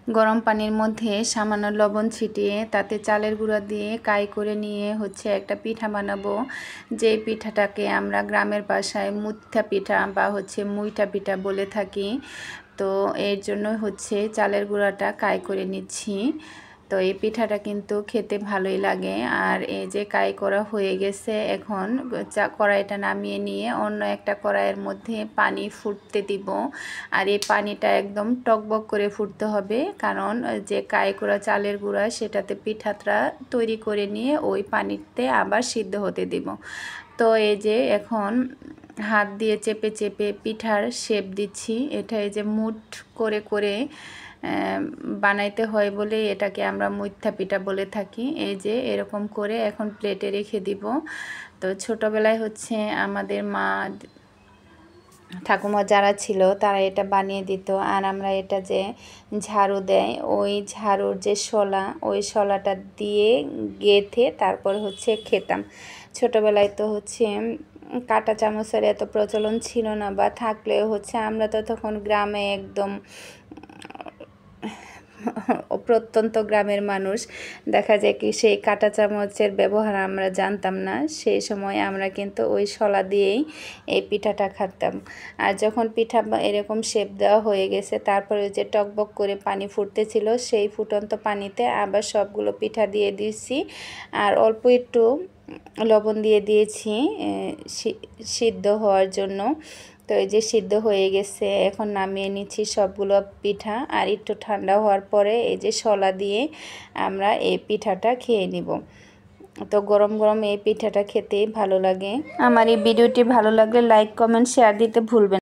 গরম পানির মধ্যে সামান্য লবণ ছিটিয়ে তাতে চালের গুঁড়া দিয়ে কাই করে নিয়ে হচ্ছে একটা পিঠা বানাবো। যে পিঠাটাকে আমরা গ্রামের ভাষায় মুথা পিঠা বা হচ্ছে মুইঠা পিঠা বলে থাকি। তো এর জন্য হচ্ছে চালের গুঁড়াটা কাই করে নিচ্ছি। তো এই পিঠাটা কিন্তু খেতে ভালোই লাগে। আর এই যে কাই করা হয়ে গেছে, এখন কড়াইটা নামিয়ে নিয়ে অন্য একটা কড়াইয়ের মধ্যে পানি ফুটতে দিব। আর এই পানিটা একদম টকবক করে ফুটতে হবে, কারণ যে কাই করা চালের গুঁড়া সেটাতে পিঠাটা তৈরি করে নিয়ে ওই পানিতে আবার সিদ্ধ হতে দিব। তো এই যে এখন হাত দিয়ে চেপে চেপে পিঠার শেপ দিচ্ছি। এটা এই যে মুঠ করে করে বানাইতে হয় বলে এটাকে আমরা মুইঠা পিঠা বলে থাকি। এই যে এরকম করে এখন প্লেটে রেখে দিব। তো ছোটোবেলায় হচ্ছে আমাদের মা ঠাকুমা যারা ছিল তারা এটা বানিয়ে দিত। আর আমরা এটা যে ঝাড়ু দেয়, ওই ঝাড়ুর যে শলা, ওই শলাটা দিয়ে গেঁথে তারপর হচ্ছে খেতাম। ছোটোবেলায় তো হচ্ছে কাঁটা চামচের এত প্রচলন ছিল না, বা থাকলেও হচ্ছে আমরা তো তখন গ্রামে একদম প্রত্যন্ত গ্রামের মানুষ, দেখা যায় কি সেই কাঁটা চামচের ব্যবহার আমরা জানতাম না। সেই সময় আমরা কিন্তু ওই শলা দিয়েই এই পিঠাটা খাতাম। আর যখন পিঠা এরকম শেপ দেওয়া হয়ে গেছে, তারপরে যে টকবক করে পানি ফুটতেছিল, সেই ফুটন্ত পানিতে আবার সবগুলো পিঠা দিয়ে দিয়েছি। আর অল্প একটু লবণ দিয়ে দিয়েছি সিদ্ধ হওয়ার জন্য। তো এই যে সিদ্ধ হয়ে গেছে, এখন নামিয়ে নিচ্ছি সবগুলো পিঠা। আর একটু ঠান্ডা হওয়ার পরে এই যে শলা দিয়ে আমরা এই পিঠাটা খেয়ে নিব। তো গরম গরম এই পিঠাটা খেতেই ভালো লাগে। আমার এই ভিডিওটি ভালো লাগলে লাইক, কমেন্ট, শেয়ার দিতে ভুলবেন।